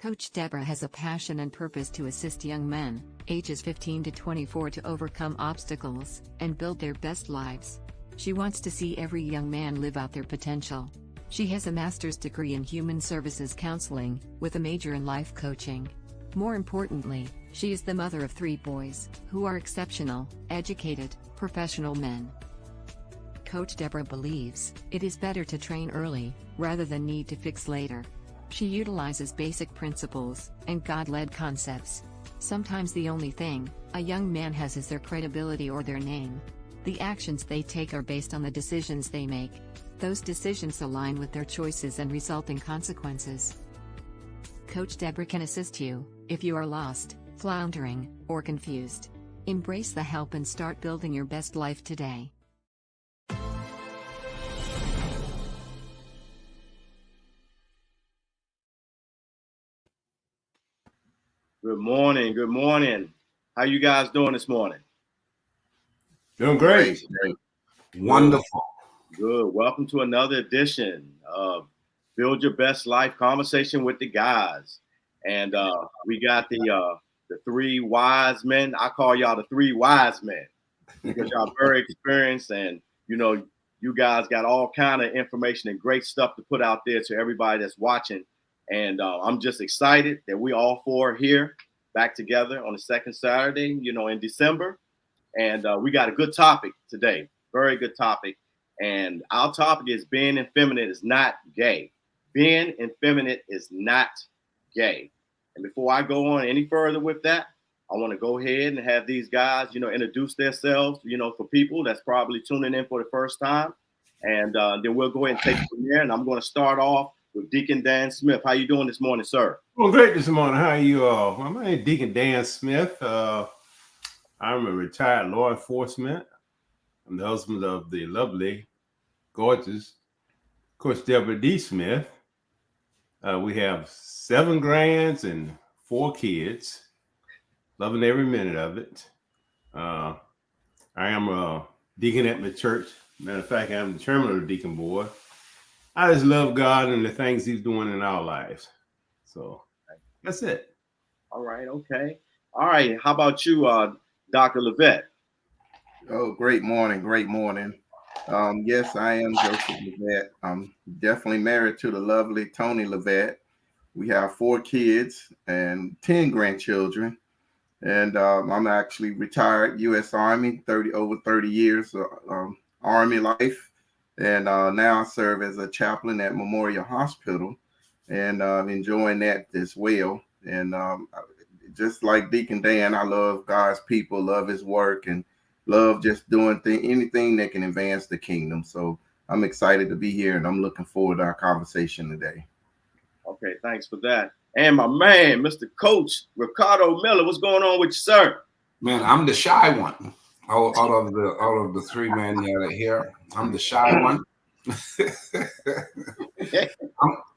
Coach Deborah has a passion and purpose to assist young men, ages 15 to 24, to overcome obstacles and build their best lives. She wants to see every young man live out their potential. She has a master's degree in human services counseling, with a major in life coaching. More importantly, she is the mother of 3 boys, who are exceptional, educated, professional men. Coach Deborah believes it is better to train early, rather than need to fix later. She utilizes basic principles and God-led concepts. Sometimes the only thing a young man has is their credibility or their name. The actions they take are based on the decisions they make. Those decisions align with their choices and result in consequences. Coach Deborah can assist you if you are lost, floundering, or confused. Embrace the help and start building your best life today. Good morning. Good morning. How you guys doing this morning? Doing great. Great. Wonderful. Good. Welcome to another edition of Build Your Best Life Conversation with the Guys. And we got the 3 wise men. I call y'all the 3 wise men because y'all very experienced, and you guys got all kind of information and great stuff to put out there to everybody that's watching. And I'm just excited that we all 4 are here back together on the second Saturday, in December. And we got a good topic today, very good topic. And our topic is being effeminate is not gay. Being effeminate is not gay. And before I go on any further with that, I want to go ahead and have these guys, introduce themselves, for people that's probably tuning in for the first time. And then we'll go ahead and take it from there. And I'm going to start off with Deacon Dan Smith. How you doing this morning, sir? Well, great this morning. How are you all? Well, my name is Deacon Dan Smith. I'm a retired law enforcement. I'm the husband of the lovely, gorgeous Coach Deborah D. Smith. We have 7 grands and 4 kids. Loving every minute of it. I am a deacon at my church. Matter of fact, I'm the chairman of the deacon board. I just love God and the things he's doing in our lives. So that's it. All right. Okay. All right. How about you, Dr. Levette? Oh, great morning. Great morning. Yes, I am Joseph Levette. I'm definitely married to the lovely Tony Levette. We have 4 kids and 10 grandchildren. And I'm actually retired U.S. Army, over 30 years of Army life. And now I serve as a chaplain at Memorial Hospital, and enjoying that as well. And just like Deacon Dan, I love God's people, love his work, and love just doing anything that can advance the kingdom. So I'm excited to be here, and I'm looking forward to our conversation today. Okay, thanks for that. And my man, Mr. Coach Ricardo Miller, what's going on with you, sir? Man, I'm the shy one. Out of the 3 men that are here, I'm the shy one.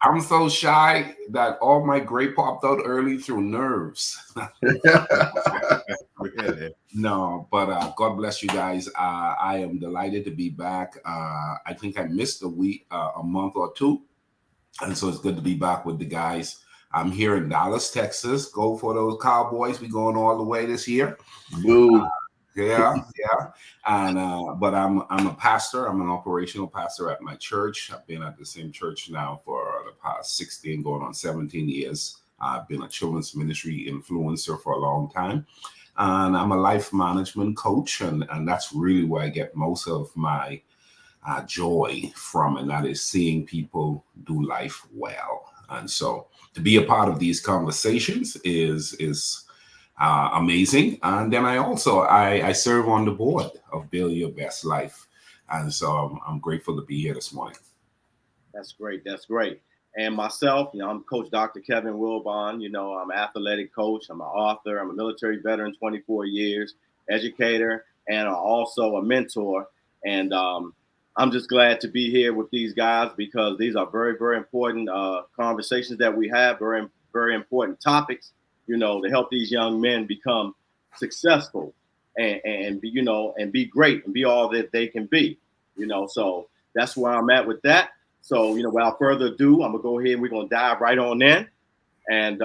I'm so shy that all my gray popped out early through nerves. No, but God bless you guys. I am delighted to be back. I think I missed a month or 2, and so it's good to be back with the guys. I'm here in Dallas, Texas. Go for those Cowboys. We're going all the way this year. Yeah. And but I'm a pastor. I'm an operational pastor at my church. I've been at the same church now for the past 16, going on 17 years. I've been a children's ministry influencer for a long time. And I'm a life management coach, and that's really where I get most of my joy from, and that is seeing people do life well. And so to be a part of these conversations is amazing. And then I serve on the board of Build Your Best Life. And so I'm grateful to be here this morning. That's great. That's great. And myself, I'm Coach Dr. Kevin Wilbon. I'm an athletic coach. I'm an author. I'm a military veteran, 24 years, educator, and also a mentor. And I'm just glad to be here with these guys because these are very, very important conversations that we have, very, very important topics, to help these young men become successful and be great and be all that they can be, so that's where I'm at with that. So, without further ado, I'm gonna go ahead and we're gonna dive right on in. And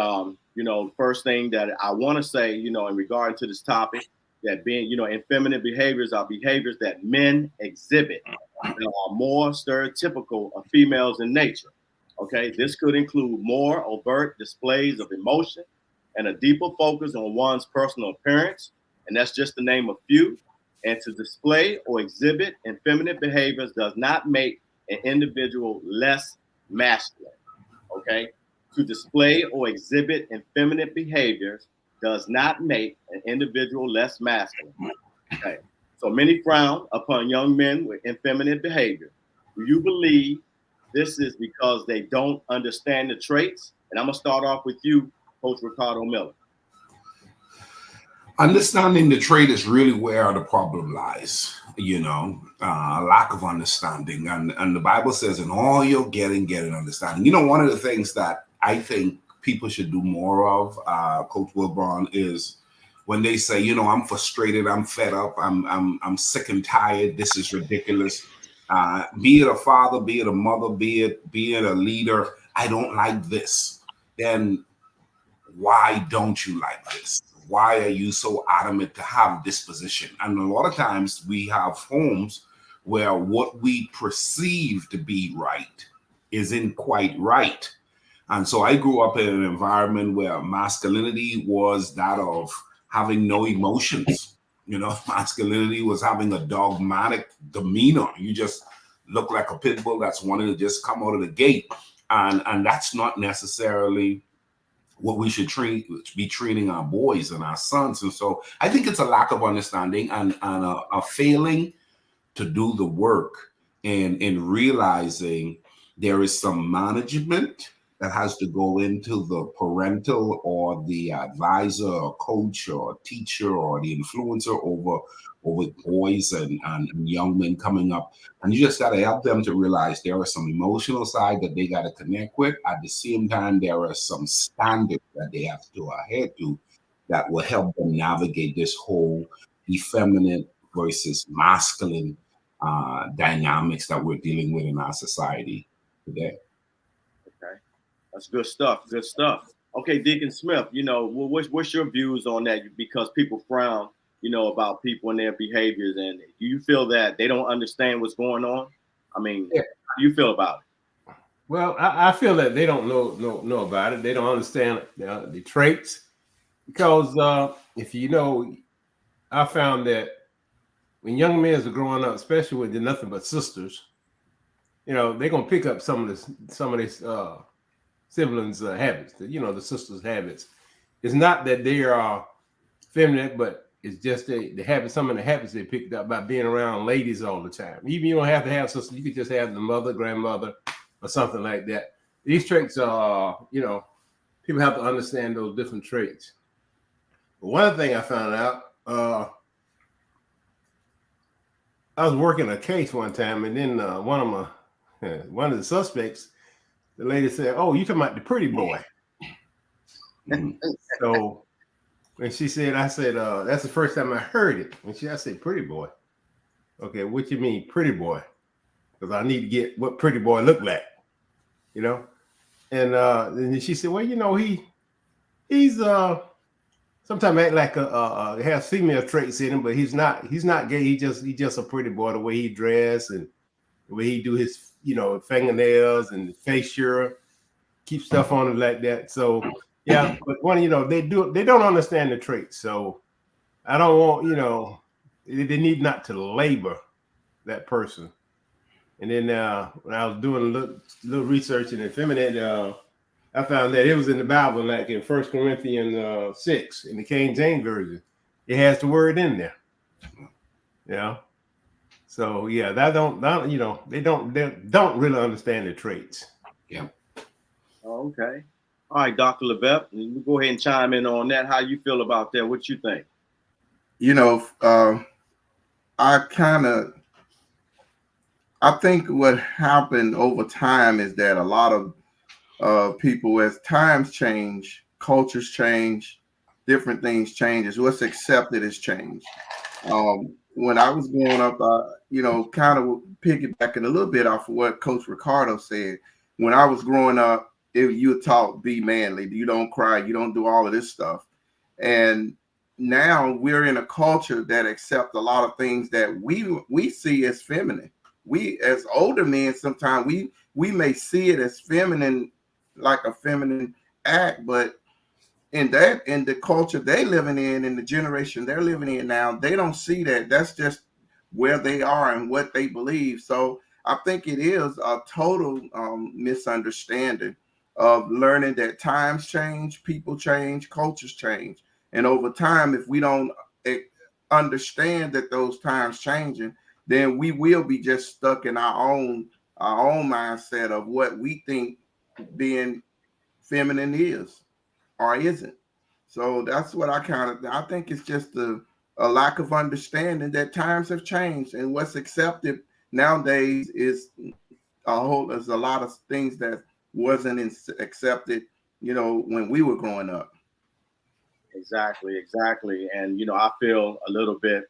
you know, first thing that I want to say, you know, in regard to this topic, that being, you know, effeminate behaviors are behaviors that men exhibit that are more stereotypical of females in nature. Okay, this could include more overt displays of emotion and a deeper focus on one's personal appearance, and that's just to name a few. And to display or exhibit effeminate behaviors does not make an individual less masculine. Okay, to display or exhibit effeminate behaviors does not make an individual less masculine. Okay, so many frown upon young men with effeminate behavior. Do you believe this is because they don't understand the traits? And I'm gonna start off with you, Coach Ricardo Miller. Understanding the trait is really where the problem lies, you know, a lack of understanding. And the Bible says, in all you're getting, get an understanding. You know, one of the things that I think people should do more of, Coach Wilburn, is when they say, you know, I'm frustrated, I'm fed up, I'm sick and tired, this is ridiculous. Be it a father, be it a mother, be it a leader, I don't like this. Then why don't you like this? Why are you so adamant to have this position? And a lot of times we have homes where what we perceive to be right isn't quite right. And so I grew up in an environment where masculinity was that of having no emotions. You know, masculinity was having a dogmatic demeanor. You just look like a pit bull that's wanting to just come out of the gate. And that's not necessarily what we should be treating our boys and our sons. And so I think it's a lack of understanding and a failing to do the work and in realizing there is some management that has to go into the parental or the advisor or coach or teacher or the influencer over boys and young men coming up. And you just got to help them to realize there are some emotional side that they got to connect with. At the same time, there are some standards that they have to adhere to that will help them navigate this whole effeminate versus masculine dynamics that we're dealing with in our society today. Okay, that's good stuff. Good stuff. Okay, Deacon Smith, you know, what's your views on that? Because people frown, you know, about people and their behaviors, and do you feel that they don't understand what's going on? I mean, yeah. How do you feel about it? Well, I feel that they don't know about it. They don't understand the traits, because if you know, I found that when young men are growing up, especially with nothing but sisters, you know, they're gonna pick up some of these siblings' habits. You know, the sisters' habits. It's not that they are feminine, but it's just the habit. Some of the habits they picked up by being around ladies all the time. Even you don't have to have sisters. You could just have the mother, grandmother, or something like that. These traits are, you know, people have to understand those different traits. But one thing I found out, I was working a case one time, and then one of the suspects, the lady said, "Oh, you talking about the pretty boy?" So when she said, I said, "That's the first time I heard it." And I said, "Pretty boy." Okay, what you mean, pretty boy? Because I need to get what pretty boy look like, you know. And then she said, "Well, you know, he's sometimes act like has female traits in him, but he's not gay. He just a pretty boy. The way he dress and the way he do his, you know, fingernails and facial, keep stuff on him like that." So yeah, but when, you know, they don't understand the traits. So I don't want, you know, they need not to labor that person. And then when I was doing a little research in Effeminate, I found that it was in the Bible, like in 1 Corinthians 6 in the King James Version. It has the word in there. You know? So yeah, that don't you know, they don't really understand the traits. Yeah. Oh, okay. All right, Dr. Levesque, you go ahead and chime in on that. How you feel about that? What you think? You know, I think what happened over time is that a lot of people, as times change, cultures change, different things change. What's accepted has changed. When I was growing up, you know, kind of piggybacking a little bit off of what Coach Ricardo said. When I was growing up, if you're taught be manly, you don't cry, you don't do all of this stuff. And now we're in a culture that accepts a lot of things that we see as feminine. We as older men, sometimes we may see it as feminine, like a feminine act, but in the culture they living in the generation they're living in now, they don't see that. That's just where they are and what they believe. So I think it is a total misunderstanding of learning that times change, people change, cultures change. And over time, if we don't understand that those times changing, then we will be just stuck in our own mindset of what we think being feminine is or isn't. So that's what I think it's just a lack of understanding that times have changed, and what's accepted nowadays is there's a lot of things that wasn't accepted, when we were growing up. Exactly, exactly. And I feel a little bit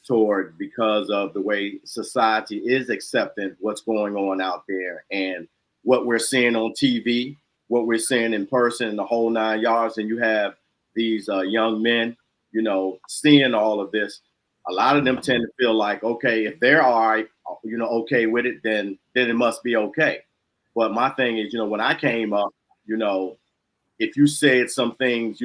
toward because of the way society is accepting what's going on out there and what we're seeing on TV, what we're seeing in person, the whole 9 yards. And you have these young men, seeing all of this. A lot of them tend to feel like, okay, if they're all right, okay with it, then it must be okay. But my thing is, when I came up, if you said some things,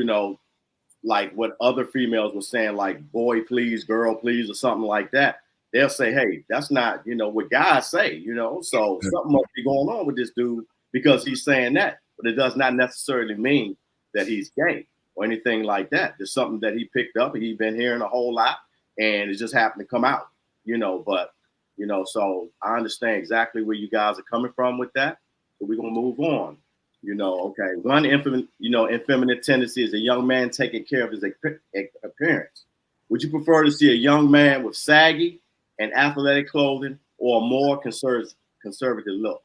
like what other females were saying, like boy, please, girl, please, or something like that, they'll say, hey, that's not, what guys say, so something must be going on with this dude because he's saying that. But it does not necessarily mean that he's gay or anything like that. There's something that he picked up and he's been hearing a whole lot and it just happened to come out, but, so I understand exactly where you guys are coming from with that. So we're going to move on. Okay. One effeminate tendency is a young man taking care of his appearance. Would you prefer to see a young man with saggy and athletic clothing or a more conservative look?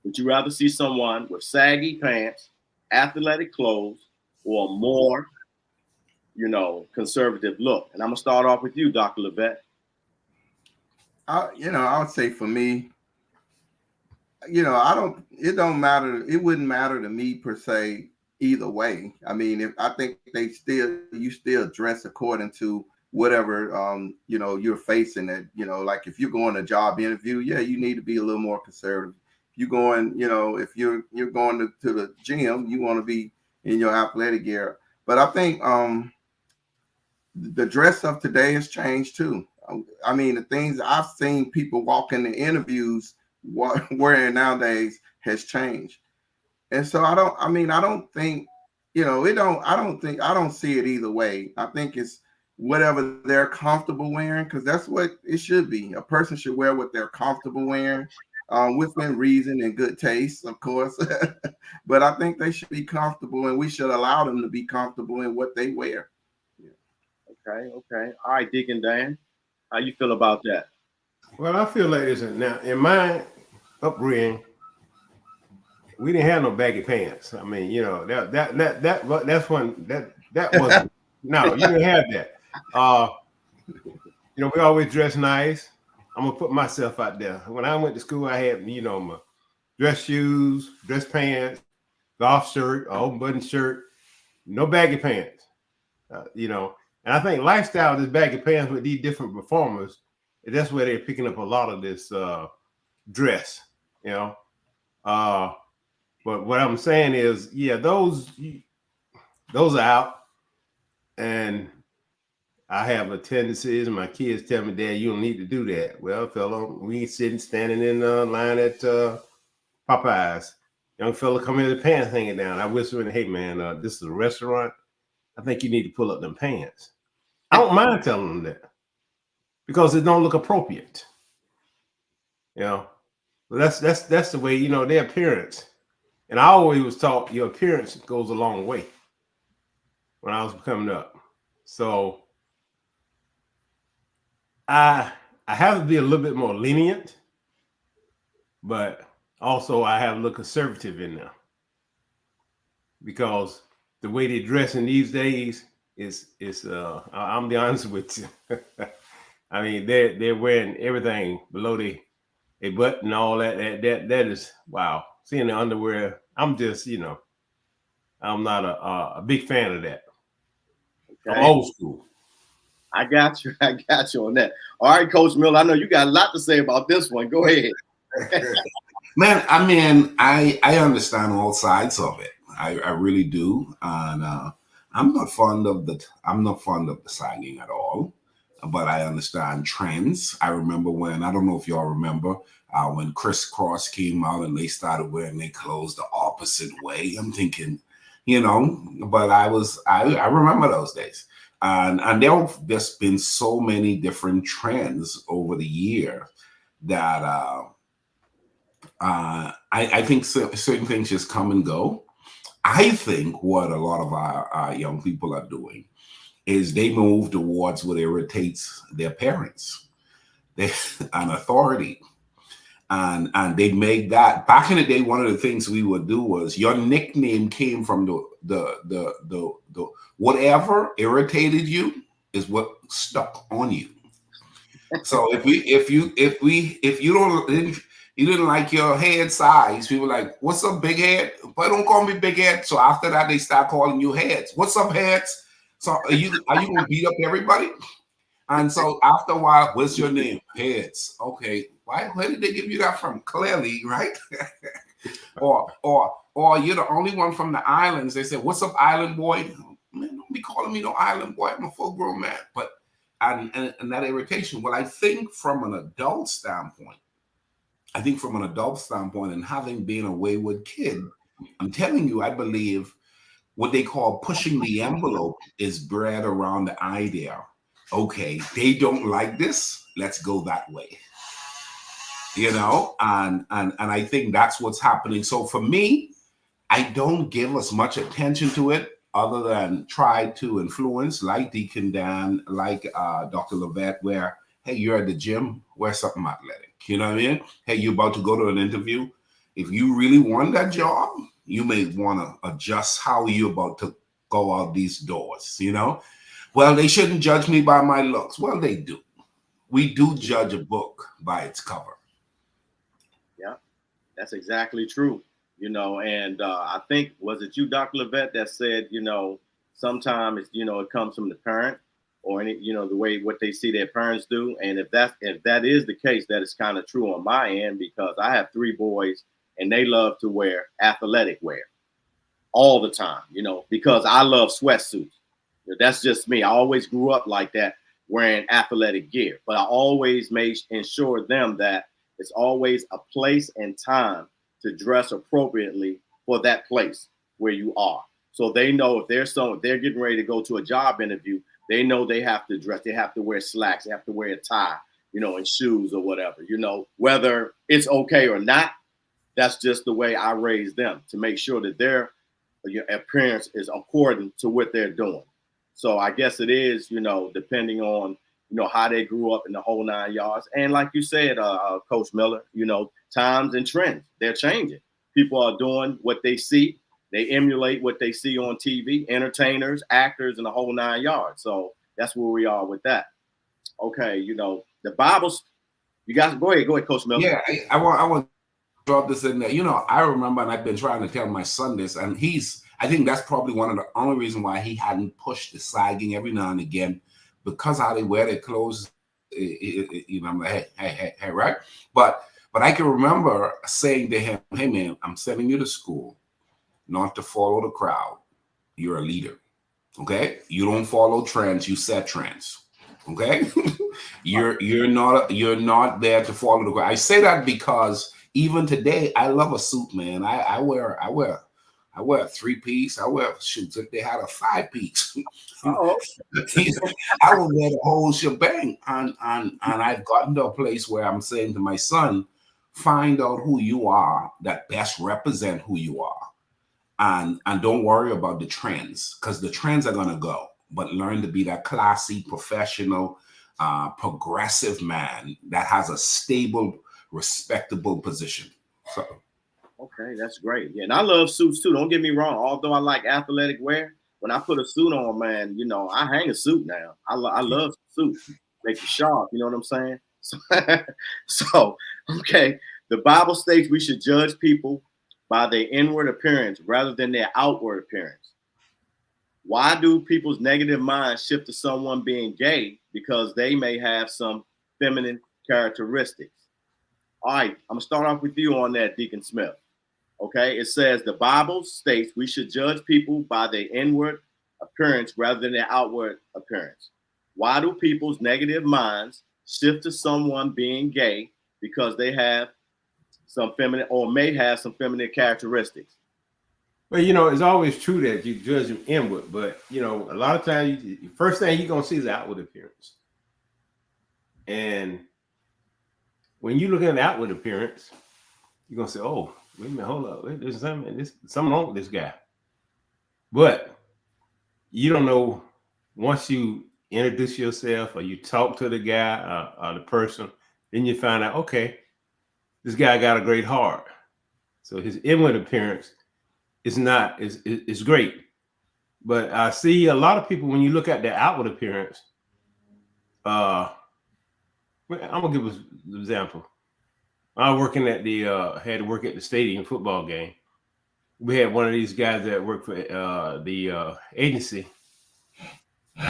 Would you rather see someone with saggy pants, athletic clothes, or a more, conservative look? And I'm gonna start off with you, Dr. Levette. I would say for me, it don't matter. It wouldn't matter to me per se either way. I mean, if I think you still dress according to whatever, you're facing it, like if you're going to a job interview, yeah, you need to be a little more conservative. If you're going, if you're going to the gym, you want to be in your athletic gear. But I think, the dress of today has changed too. I mean, the things I've seen people walk in the interviews wearing nowadays has changed. And so I don't think, I don't see it either way. I think it's whatever they're comfortable wearing, because that's what it should be. A person should wear what they're comfortable wearing, within reason and good taste, of course. But I think they should be comfortable and we should allow them to be comfortable in what they wear. Okay. All right, Deacon Dan, how you feel about that? Well, I feel like this now. In my upbringing, we didn't have no baggy pants. I mean, that's when that wasn't. No, you didn't have that. We always dress nice. I'm gonna put myself out there. When I went to school, I had my dress shoes, dress pants, golf shirt, a open button shirt, no baggy pants. And I think lifestyle is baggy pants with these different performers. That's where they're picking up a lot of this dress, But what I'm saying is, yeah, those are out. And I have a tendency, and my kids tell me, Dad, you don't need to do that. Well, fella, we standing in line at Popeyes. Young fella come in with the pants hanging down. I whisper in, hey, man, this is a restaurant. I think you need to pull up them pants. I don't mind telling them that because it don't look appropriate. But that's the way, their appearance. And I always was taught your appearance goes a long way when I was coming up. So I have to be a little bit more lenient, but also I have a little conservative in there because the way they dress in these days is I'm be honest with you. I mean, they're wearing everything below their butt and all that is wow. seeing the underwear. I'm just, I'm not a big fan of that. Okay. I'm old school. I got you. I got you on that. All right, Coach Miller. I know you got a lot to say about this one. Go ahead. Man, I mean, I understand all sides of it. I really do, and I'm not fond of the sagging at all. But I understand trends. I remember when, I don't know if y'all remember when Crisscross came out and they started wearing their clothes the opposite way. I'm thinking, but I remember those days. And there's been so many different trends over the year that I think certain things just come and go. I think what a lot of our young people are doing is they move towards what irritates their parents, an authority. And they make that, back in the day, one of the things we would do was your nickname came from the whatever irritated you is what stuck on you. So if you didn't like your head size, people were like, what's up, big head? But don't call me big head. So after that, they start calling you heads. What's up, heads? So are you gonna beat up everybody? And so after a while, what's your name? Heads. Okay. Where did they give you that from? Clearly, right? or you're the only one from the islands. They say, what's up, island boy? Man, don't be calling me no island boy. I'm a full grown man. But and that irritation. Well, I think from an adult standpoint, and having been a wayward kid, I'm telling you, I believe what they call pushing the envelope is bred around the idea. Okay, they don't like this. Let's go that way. And I think that's what's happening. So for me, I don't give as much attention to it other than try to influence, like Deacon Dan, like Dr. Levette, where, hey, you're at the gym, wear something athletic. You know what I mean? Hey, you're about to go to an interview. If you really want that job, you may want to adjust how you're about to go out these doors, Well, they shouldn't judge me by my looks. Well, they do. We do judge a book by its cover. Yeah, that's exactly true. And I think, was it you, Dr. Levette, that said, sometimes it's, it comes from the parent or the way what they see their parents do. And if that is the case, that is kind of true on my end, because I have 3 boys and they love to wear athletic wear all the time, because I love sweatsuits. That's just me. I always grew up like that, wearing athletic gear, but I always ensure them that it's always a place and time to dress appropriately for that place where you are. So they know if they're getting ready to go to a job interview, they know they have to dress, they have to wear slacks, they have to wear a tie, and shoes or whatever, whether it's okay or not. That's just the way I raised them, to make sure that their appearance is according to what they're doing. So I guess it is, depending on, how they grew up in the whole 9 yards. And like you said, Coach Miller, times and trends, they're changing. People are doing what they see. They emulate what they see on TV, entertainers, actors, and the whole 9 yards. So that's where we are with that. Okay, the Bible's, you guys, go ahead, Coach Miller. Yeah, I want drop this in there. I remember, and I've been trying to tell my son this, and I think that's probably one of the only reasons why he hadn't pushed the sagging every now and again, because how they wear their clothes. I'm like, hey, right? But I can remember saying to him, hey man, I'm sending you to school not to follow the crowd. You're a leader. Okay? You don't follow trends, you set trends. Okay? you're not there to follow the crowd. I say that because even today, I love a suit, man. I wear a 3-piece. I wear shoots if they had a 5-piece. I will wear the whole shebang. And I've gotten to a place where I'm saying to my son, find out who you are that best represent who you are. And don't worry about the trends, because the trends are gonna go. But learn to be that classy, professional, progressive man that has a stable, respectable position. So okay, that's great. Yeah, and I love suits too. Don't get me wrong. Although I like athletic wear, when I put a suit on, man, I hang a suit now. I love suits. Make you sharp. You know what I'm saying? So, okay. The Bible states we should judge people by their inward appearance rather than their outward appearance. Why do people's negative minds shift to someone being gay? Because they may have some feminine characteristics. All right, I'm gonna start off with you on that, Deacon Smith. Okay, it says the Bible states we should judge people by their inward appearance rather than their outward appearance. Why do people's negative minds shift to someone being gay? Because they have some feminine or may have some feminine characteristics. Well, it's always true that you judge them inward, but a lot of times, the first thing you're gonna see is the outward appearance. And when you look at the outward appearance, you're gonna say, "Oh, wait a minute, hold up, there's something wrong with this guy." But you don't know once you introduce yourself or you talk to the guy or the person, then you find out, okay, this guy got a great heart. So his inward appearance is great. But I see a lot of people when you look at their outward appearance. I'm gonna give an example. I was working at had to work at the stadium football game. We had one of these guys that worked for the agency,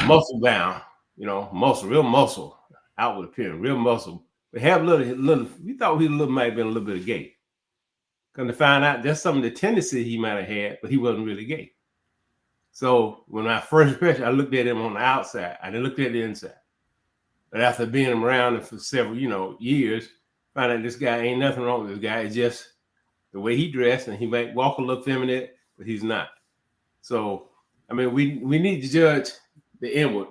muscle bound, real muscle, outward appearance, real muscle. We have little. We thought he might have been a little bit of gay. Come to find out, that's some of the tendencies he might have had, but he wasn't really gay. So when I first impression, I looked at him on the outside. I didn't look at the inside. But after being around him for several, years, find out this guy ain't nothing wrong with this guy. It's just the way he dressed, and he might walk a little feminine, but he's not. So, I mean, we need to judge the inward,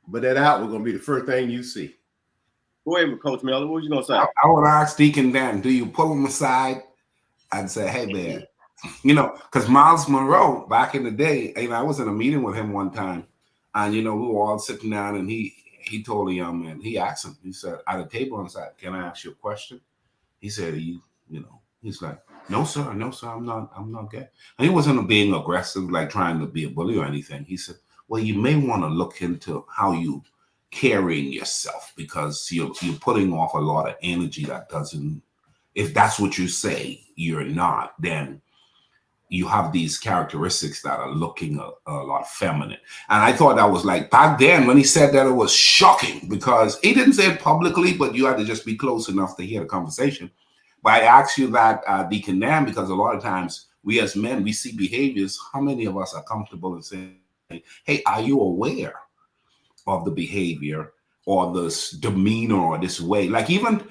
but that outward gonna be the first thing you see. Go ahead, Coach Miller. What was you gonna say? I would ask Deacon Dan, do you pull him aside and say, "Hey, man," because Miles Monroe back in the day, I was in a meeting with him one time, and we were all sitting down, and he told a young man, he asked him, he said, at a table and said, "Can I ask you a question?" He said, he's like, no, sir, I'm not gay. And he wasn't being aggressive, like trying to be a bully or anything. He said, "Well, you may want to look into how you carrying yourself, because you're putting off a lot of energy that doesn't, if that's what you say you're not, then you have these characteristics that are looking a lot feminine." And I thought that was like, back then when he said that, it was shocking, because he didn't say it publicly, but you had to just be close enough to hear the conversation. But I ask you that, Deacon Dan, because a lot of times we as men, we see behaviors. How many of us are comfortable in saying, "Hey, are you aware of the behavior or this demeanor or this way?" Like even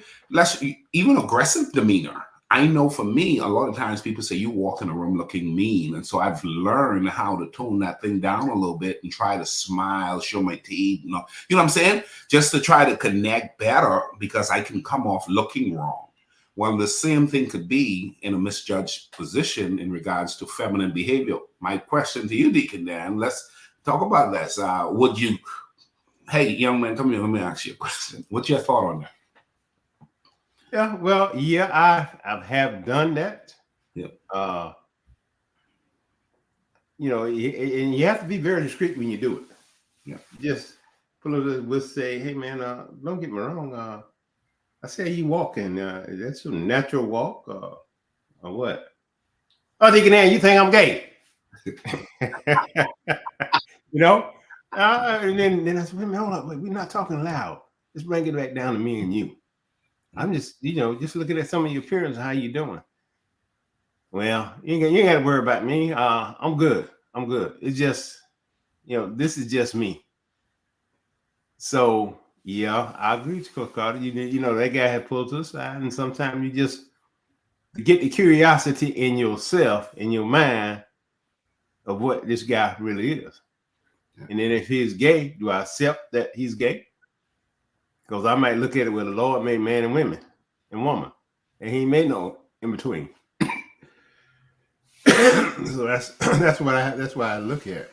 aggressive demeanor. I know for me, a lot of times people say you walk in a room looking mean. And so I've learned how to tone that thing down a little bit and try to smile, show my teeth, you know what I'm saying? Just to try to connect better, because I can come off looking wrong. Well, the same thing could be in a misjudged position in regards to feminine behavior. My question to you, Deacon Dan, let's talk about this. Hey, young man, come here, let me ask you a question. What's your thought on that? Yeah, well, I have done that. Yeah. And you have to be very discreet when you do it. Yeah. Just we'll say, "Hey, man, don't get me wrong. I say you walking. That's a natural walk, or what?" "Oh, Deacon Dan, you think I'm gay?" And then I said, "Wait a minute, hold up, we're not talking loud. Let's bring it back down to me and you. I'm just, just looking at some of your appearance and how you doing." "Well, you ain't got to worry about me. I'm good. It's just, this is just me." So, yeah, I agree with Coach Carter. That guy had pulled to the side, and sometimes you just get the curiosity in yourself, in your mind, of what this guy really is. Yeah. And then if he's gay, do I accept that he's gay? Because I might look at it where the Lord made man and woman, and He made no in between. So that's why I look at it.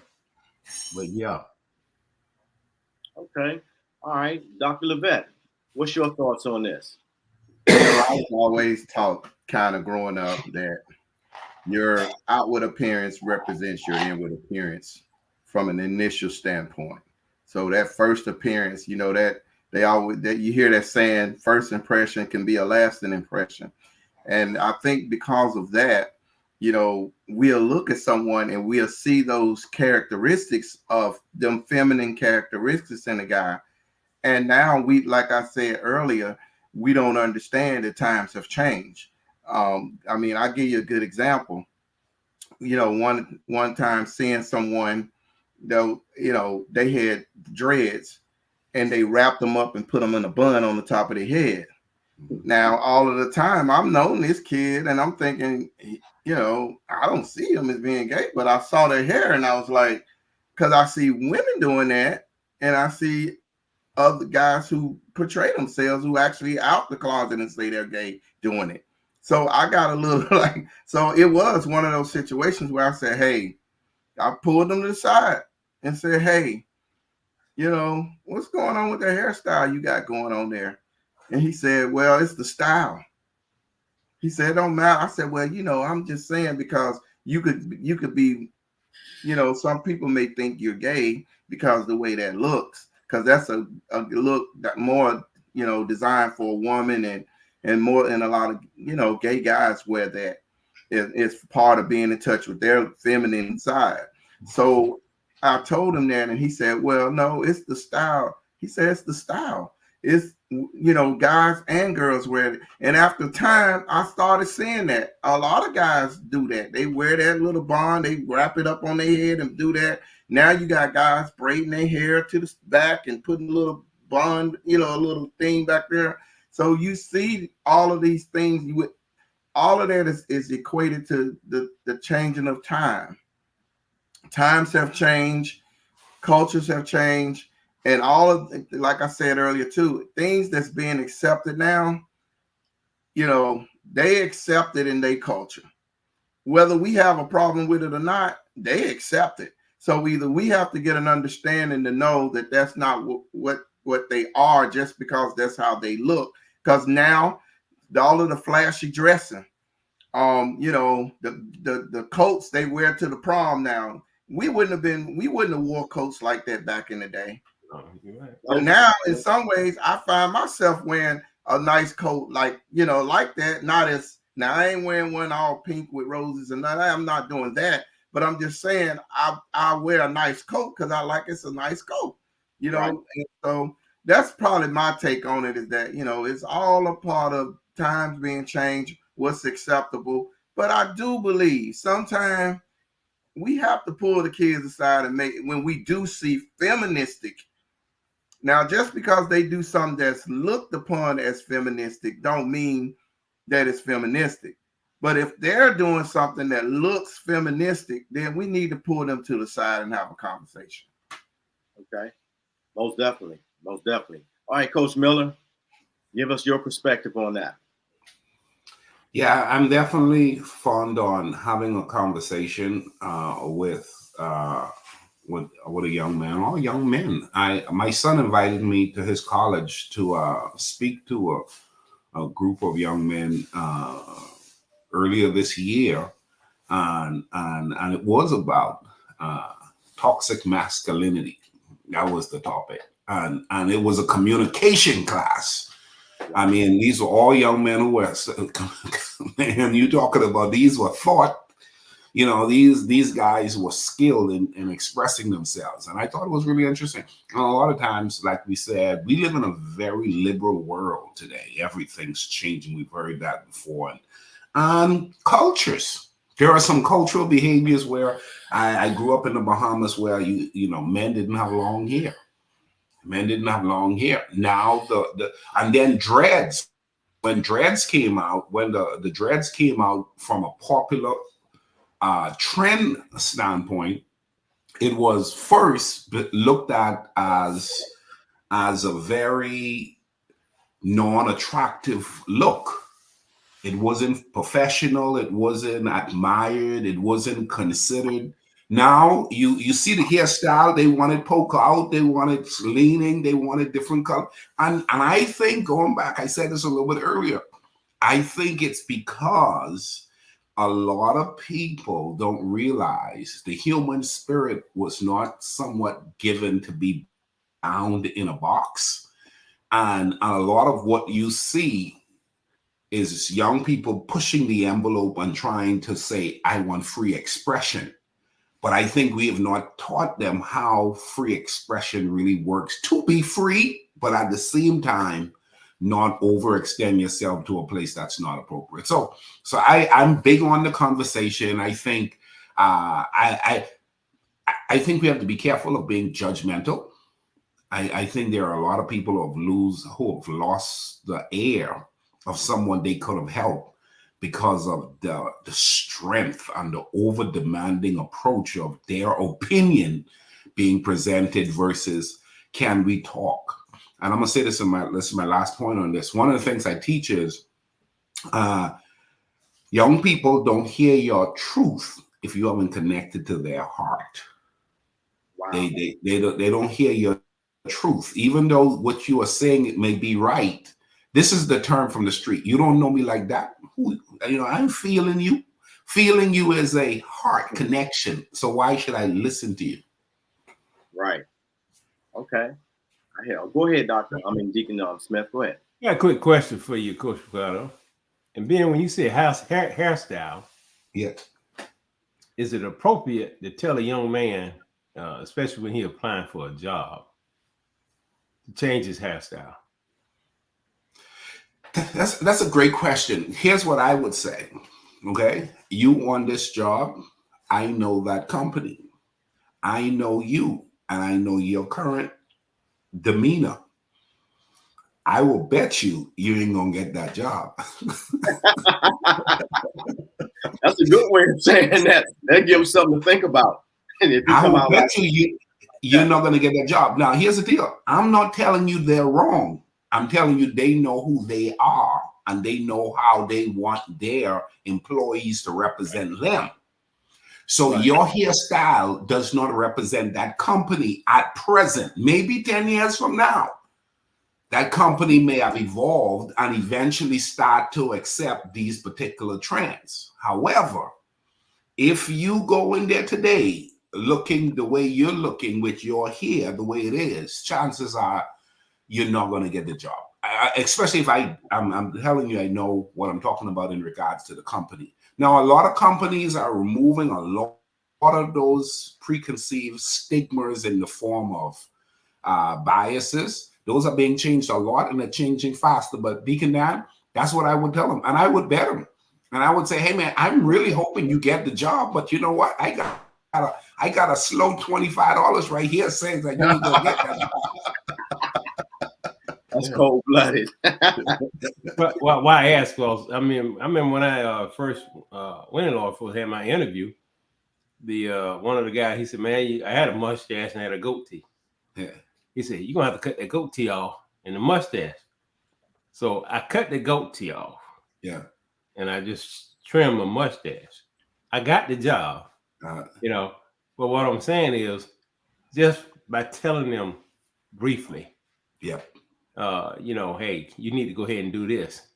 But yeah. Okay. All right, Dr. Levette, what's your thoughts on this? I was always taught, kind of growing up, that your outward appearance represents your inward appearance from an initial standpoint. So that first appearance, that you hear that saying, first impression can be a lasting impression. And I think because of that, you know, we'll look at someone and we'll see those characteristics of them feminine characteristics in a guy. And now we, like I said earlier, we don't understand that times have changed. I mean, I'll give you a good example. You know, one time seeing someone, though, you know, they had dreads and they wrapped them up and put them in a bun on the top of their head. Now, all of the time, I've known this kid, and I'm thinking, you know, I don't see him as being gay, but I saw their hair, and I was like, because I see women doing that, and I see other guys who portray themselves who actually out the closet and say they're gay doing it. So I got a little like, so it was one of those situations where I said, hey, I pulled them to the side and said, hey, you know, what's going on with the hairstyle you got going on there? And he said, well, it's the style. He said, it don't matter. I said, well, you know, I'm just saying because you could be, you know, some people may think you're gay because the way that looks, because that's a look that more, you know, designed for a woman and more, and a lot of, you know, gay guys wear that. It's part of being in touch with their feminine side. So I told him that, and he said, well, no, it's the style. He said, it's the style. It's, you know, guys and girls wear it. And after time, I started seeing that a lot of guys do that. They wear that little bond, they wrap it up on their head and do that. Now you got guys braiding their hair to the back and putting a little bond, you know, a little thing back there. So you see all of these things. All of that is equated to the changing of time. Times have changed, cultures have changed, and all of, like I said earlier too, things that's being accepted now, you know, they accept it in their culture. Whether we have a problem with it or not, they accept it. So either we have to get an understanding to know that that's not what they are just because that's how they look. Because now all of the flashy dressing, you know, the coats they wear to the prom now, we wouldn't have wore coats like that back in the day. But now, in some ways, I find myself wearing a nice coat, like, you know, like that. Not as, now I ain't wearing one all pink with roses and that. I'm not doing that. But I'm just saying I wear a nice coat because I like it's a nice coat, you know. Right. And so that's probably my take on it, is that, you know, it's all a part of times being changed, what's acceptable. But I do believe sometimes we have to pull the kids aside and make, when we do see feministic. Now, just because they do something that's looked upon as feministic don't mean that it's feministic. But if they're doing something that looks feministic, then we need to pull them to the side and have a conversation. Okay. Most definitely. Most definitely. All right, Coach Miller, give us your perspective on that. Yeah, I'm definitely fond on having a conversation with a young man or young men. My son invited me to his college to speak to a group of young men earlier this year, and it was about toxic masculinity. That was the topic, and it was a communication class. I mean, these were all young men who were, and you talking about these were thought, you know, these guys were skilled in expressing themselves. And I thought it was really interesting. And a lot of times, like we said, we live in a very liberal world today. Everything's changing. We've heard that before. And cultures. There are some cultural behaviors where I grew up in the Bahamas where, you know, men didn't have long hair. Men didn't have long hair. Now and then dreads. When dreads came out, when the dreads came out from a popular trend standpoint, it was first looked at as a very non-attractive look. It wasn't professional. It wasn't admired. It wasn't considered. Now you see the hairstyle. They wanted poke out. They wanted leaning. They wanted different color. And I think, going back, I said this a little bit earlier, I think it's because a lot of people don't realize the human spirit was not somewhat given to be bound in a box. And a lot of what you see is young people pushing the envelope and trying to say, I want free expression. But I think we have not taught them how free expression really works to be free, but at the same time, not overextend yourself to a place that's not appropriate. So I'm big on the conversation. I think I think we have to be careful of being judgmental. I think there are a lot of people who have lost the air of someone they could have helped because of the strength and the over-demanding approach of their opinion being presented versus can we talk? And I'm gonna say this is my last point on this. One of the things I teach is young people don't hear your truth if you haven't connected to their heart. Wow. They don't hear your truth, even though what you are saying it may be right. This is the term from the street. You don't know me like that. I'm feeling you. Feeling you is a heart connection. So why should I listen to you? Right. Okay. Go ahead, Deacon Smith. Go ahead. Yeah, a quick question for you, Coach Ricardo. And being when you say hairstyle, yeah, is it appropriate to tell a young man, especially when he's applying for a job, to change his hairstyle? That's a great question. Here's what I would say. Okay, you want this job. I know that company. I know you, and I know your current demeanor. I will bet you ain't gonna get that job. That's a good way of saying that. That gives something to think about. And if you I will bet you're not gonna get that job. Now, here's the deal. I'm not telling you they're wrong. I'm telling you they know who they are and they know how they want their employees to represent them. So your hairstyle does not represent that company at present. Maybe 10 years from now, that company may have evolved and eventually start to accept these particular trends. However, if you go in there today looking the way you're looking with your hair the way it is, chances are you're not going to get the job. Especially if I'm telling you, I know what I'm talking about in regards to the company. Now, a lot of companies are removing a lot of those preconceived stigmas in the form of biases. Those are being changed a lot and they're changing faster. But Deacon Dan, that's what I would tell them. And I would bet them. And I would say, hey, man, I'm really hoping you get the job. But you know what? I got a slow $25 right here saying that you ain't going to get that job. That's cold-blooded. But why I ask was, I remember when I first went in law enforcement, had my interview. One of the guys, he said, man, I had a mustache and I had a goatee. Yeah. He said, you're gonna have to cut that goatee off and the mustache. So I cut the goatee off. Yeah. And I just trimmed my mustache. I got the job. But what I'm saying is just by telling them briefly. Yeah. Hey, you need to go ahead and do this.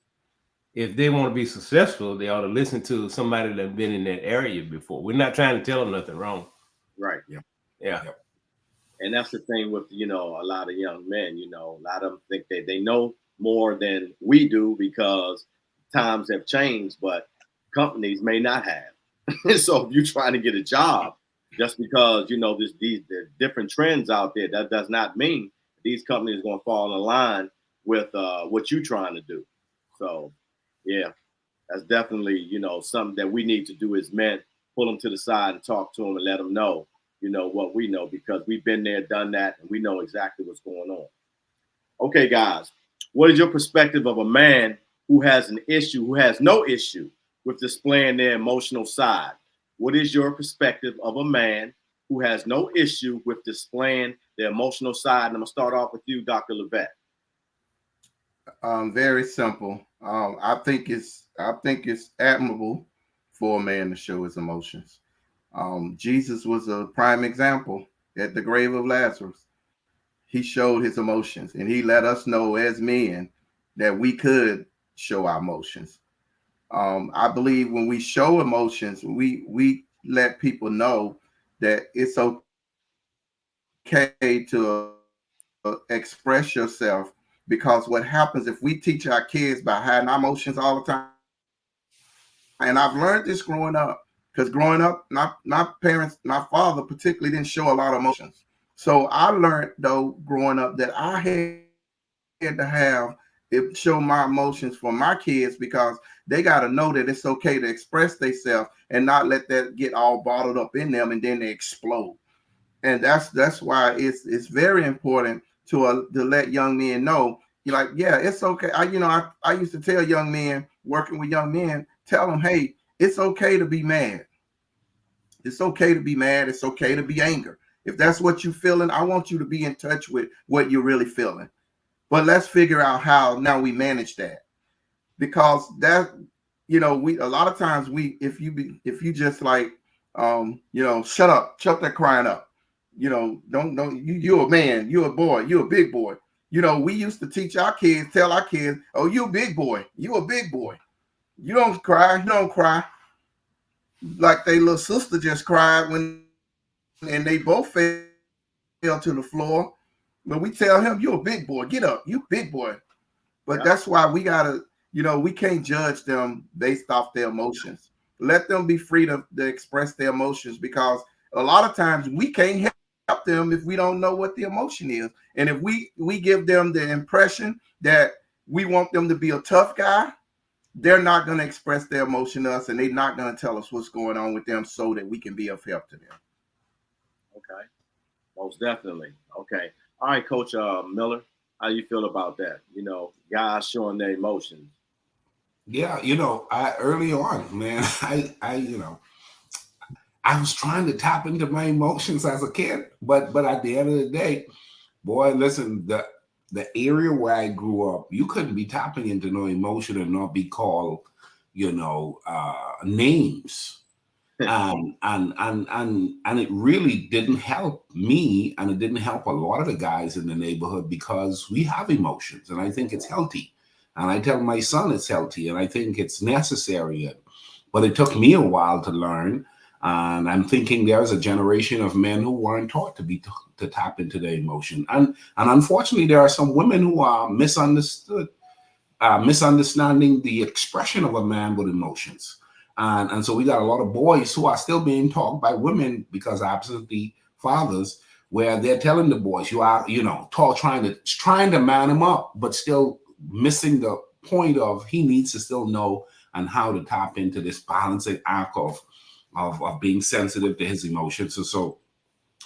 If they want to be successful, they ought to listen to somebody that's been in that area before. We're not trying to tell them nothing wrong. Right. Yeah. And that's the thing with, a lot of young men, a lot of them think they know more than we do because times have changed, but companies may not have. So if you're trying to get a job, just because, there's these different trends out there, that does not mean these companies are going to fall in line with what you're trying to do. So, yeah, that's definitely, something that we need to do as men, pull them to the side and talk to them and let them know, what we know, because we've been there, done that, and we know exactly what's going on. Okay, guys, what is your perspective of a man who has no issue with displaying their emotional side? What is your perspective of a man who has no issue with displaying their emotional side? And I'm gonna start off with you, Dr. Levette. Very simple. I think it's admirable for a man to show his emotions. Jesus was a prime example at the grave of Lazarus. He showed his emotions, and he let us know as men that we could show our emotions. I believe when we show emotions, we let people know that it's okay to express yourself because what happens if we teach our kids by hiding our emotions all the time, and I've learned this growing up, because growing up, my parents, my father particularly didn't show a lot of emotions. So I learned though growing up that I had to have it show my emotions for my kids, because they got to know that it's okay to express themselves and not let that get all bottled up in them and then they explode. And that's why it's very important to let young men know. You're like, yeah, it's okay. I used to tell young men, working with young men, tell them, hey, it's okay to be mad. It's okay to be mad. It's okay to be angry. If that's what you're feeling, I want you to be in touch with what you're really feeling. But let's figure out how now we manage that, because that, we a lot of times if you just like, shut that crying up, don't you're a man, you're a boy, you're a big boy. We used to teach our kids, tell our kids, oh, you a big boy, you a big boy, you don't cry, like they little sister just cried and they both fell to the floor. But we tell him, you're a big boy, get up, you big boy. But that's why we gotta, we can't judge them based off their emotions. Let them be free to express their emotions, because a lot of times we can't help them if we don't know what the emotion is. And if we give them the impression that we want them to be a tough guy, they're not going to express their emotion to us, and they're not going to tell us what's going on with them so that we can be of help to them. Okay, most definitely. Okay. All right, Coach Miller, how you feel about that? Guys showing their emotions. Yeah, I early on, man, I was trying to tap into my emotions as a kid, but at the end of the day, boy, listen, the area where I grew up, you couldn't be tapping into no emotion and not be called, names. And it really didn't help me, and it didn't help a lot of the guys in the neighborhood, because we have emotions, and I think it's healthy. And I tell my son it's healthy, and I think it's necessary. But it took me a while to learn. And I'm thinking there's a generation of men who weren't taught to tap into their emotion. And unfortunately, there are some women who are misunderstanding the expression of a man with emotions. And so we got a lot of boys who are still being taught by women, because absentee fathers, where they're telling the boys, you are, trying to man him up, but still missing the point of he needs to still know and how to tap into this balancing act of being sensitive to his emotions. So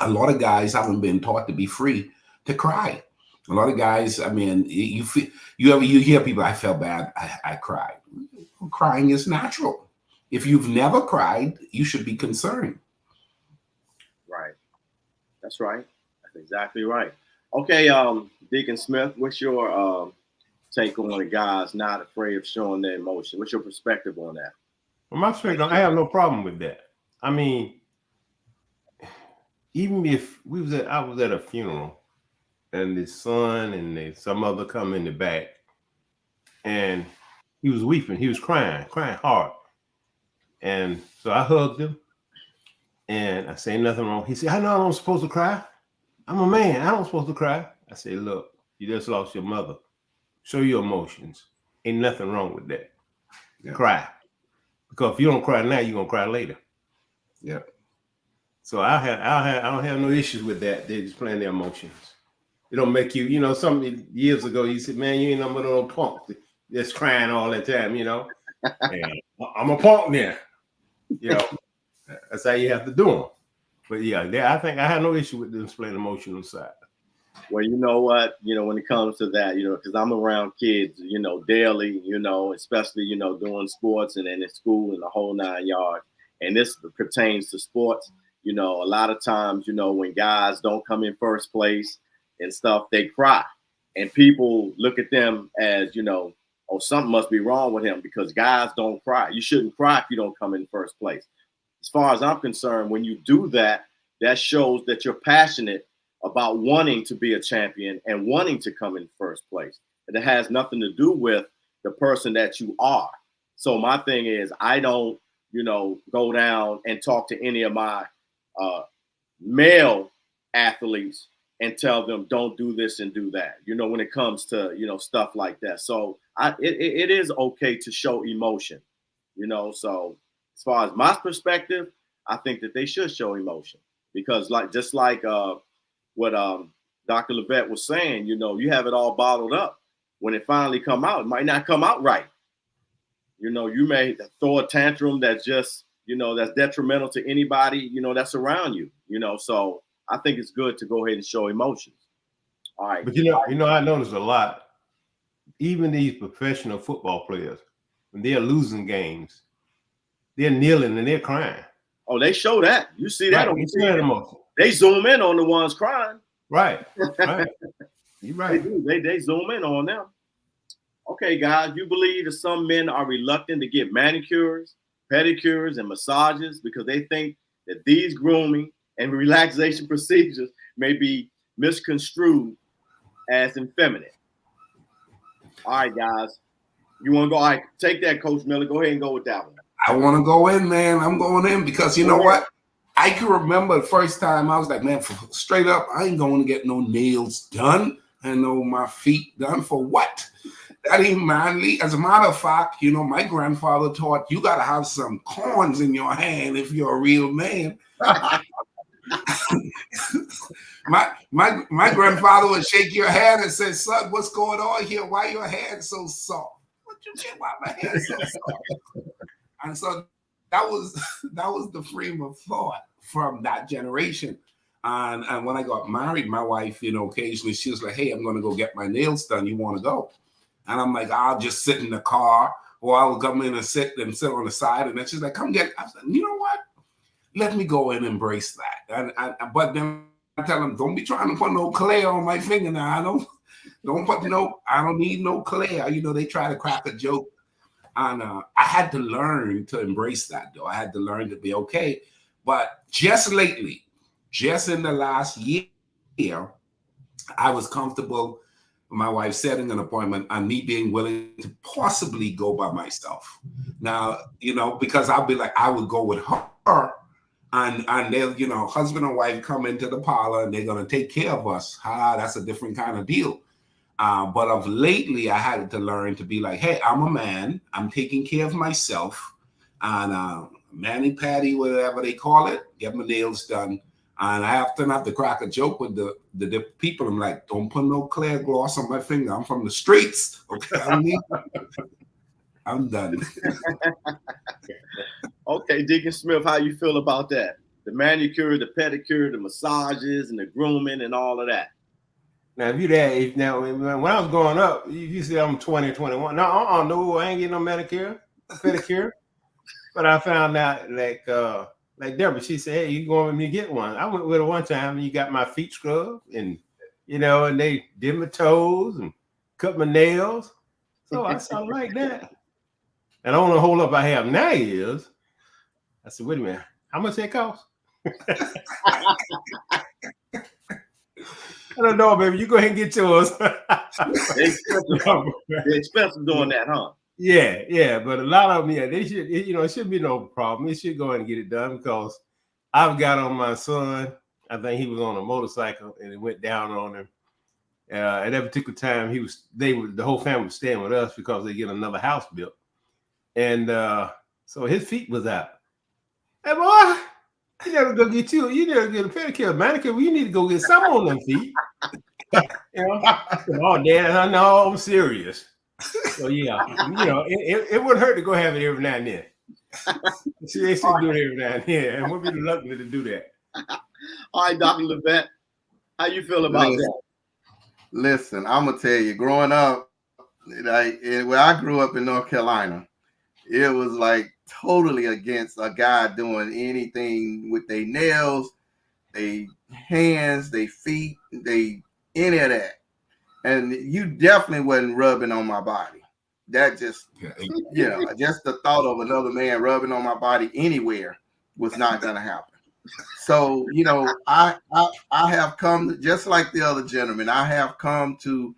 a lot of guys haven't been taught to be free to cry. A lot of guys, I mean, you hear people, I felt bad, I cried. Crying is natural. If you've never cried, you should be concerned. Right. That's right. That's exactly right. Okay, Deacon Smith, what's your take on the guys not afraid of showing their emotion? What's your perspective on that? Well, my perspective, I have no problem with that. I mean, even if I was at a funeral, and the son and some other come in the back, and he was weeping, he was crying hard. And so I hugged him, and I say nothing wrong. He said, I know I'm supposed to cry. I'm a man, I don't supposed to cry. I say, look, you just lost your mother. Show your emotions. Ain't nothing wrong with that. Yeah. Cry. Because if you don't cry now, you're gonna cry later. Yeah. So I don't have no issues with that. They're just playing their emotions. It don't make you, some years ago you said, man, you ain't no little punk just crying all the time, And I'm a punk now. That's how you have to do them. But yeah, I think I have no issue with them displaying emotional side. Well, you know what, when it comes to that, because I'm around kids, daily, especially, doing sports and then in school and the whole 9 yards. And this pertains to sports. A lot of times, when guys don't come in first place and stuff, they cry. And people look at them as, oh, something must be wrong with him because guys don't cry. You shouldn't cry if you don't come in first place. As far as I'm concerned, when you do that, that shows that you're passionate about wanting to be a champion and wanting to come in first place. And it has nothing to do with the person that you are. So my thing is, I don't, go down and talk to any of my male athletes and tell them don't do this and do that, when it comes to, stuff like that. So it is okay to show emotion, so as far as my perspective, I think that they should show emotion because just like what Dr. Levette was saying, you have it all bottled up. When it finally come out, it might not come out right. You may throw a tantrum that's just, that's detrimental to anybody, that's around you, so I think it's good to go ahead and show emotions. All right. But I noticed a lot, even these professional football players, when they're losing games, they're kneeling and they're crying. Oh, they show that. You see that on TV. They zoom in on the ones crying. Right. Right. You're right. They zoom in on them. Okay, guys, you believe that some men are reluctant to get manicures, pedicures, and massages because they think that these grooming and relaxation procedures may be misconstrued as effeminate. All right, guys. You want to go? All right, take that, Coach Miller. Go ahead and go with that one. I want to go in, man. I'm going in because you know what? I can remember the first time I was like, man, straight up, I ain't going to get no nails done and no my feet done for what? That ain't manly. As a matter of fact, my grandfather taught you got to have some corns in your hand if you're a real man. my grandfather would shake your hand and say, son, what's going on here? Why your hand so soft? What you mean why my hand so soft? And so that was the frame of thought from that generation. And when I got married, my wife, occasionally she was like, hey, I'm going to go get my nails done. You want to go? And I'm like, I'll just sit in the car or I'll come in and sit on the side. And then she's like, come get it. I was like, you know what? Let me go and embrace that. But then I tell them, don't be trying to put no clay on my finger now. I don't need no clay. They try to crack a joke. And I had to learn to embrace that, though. I had to learn to be okay. But just lately, just in the last year, I was comfortable with my wife setting an appointment and me being willing to possibly go by myself. Now, because I'll be like, I would go with her and they'll, husband and wife come into the parlor and they're going to take care of us. That's a different kind of deal. But of lately, I had to learn to be like, hey, I'm a man. I'm taking care of myself. And mani-pedi, whatever they call it, get my nails done. And I often have to crack a joke with the people. I'm like, don't put no clear gloss on my finger. I'm from the streets. Okay, I'm done. Okay, Deacon Smith, how you feel about that? The manicure, the pedicure, the massages, and the grooming, and all of that. Now, when I was growing up, you see I'm 20, 21. No, I ain't getting no manicure, pedicure. But I found out, like Deborah, she said, hey, you going with me to get one. I went with her one time, and you got my feet scrubbed, and, and they did my toes and cut my nails. So I like that. And the only hold up I have now is, I said, wait a minute, how much that cost? I don't know, baby. You go ahead and get yours. They're expensive doing that, huh? Yeah. But a lot of them, they should, it shouldn't be no problem. It should go ahead and get it done because I've got on my son. I think he was on a motorcycle and it went down on him. At that particular time, the whole family was staying with us because they get another house built. And so his feet was out. Hey, boy. You never go get you never get a pedicure, manicure. Well, you need to go get some on them feet. Oh, Dad, I know I'm serious. So yeah, it wouldn't hurt to go have it every now and then. See, they should do it every now and then, and we'll be lucky to do that. All right, Dr. Levette, how you feel about that? Listen, I'm gonna tell you, growing up, when I grew up in North Carolina, it was like totally against a guy doing anything with their nails, their hands, their feet, any of that. And you definitely wasn't rubbing on my body. That just, just the thought of another man rubbing on my body anywhere was not going to happen. So, I have come, just like the other gentleman, I have come to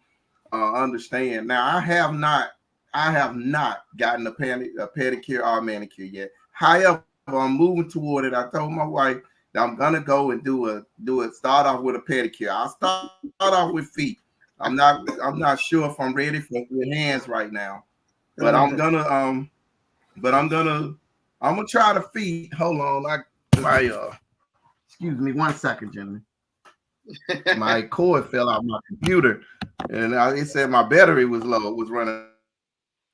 understand. Now, I have not gotten a pedicure or a manicure yet. However, I'm moving toward it. I told my wife I'm gonna go and do it. Start off with a pedicure. I'll start off with feet. I'm not sure if I'm ready for your hands right now, but I'm gonna try the feet. Hold on, excuse me 1 second, gentlemen. My cord fell out my computer, and it said my battery was low. It was running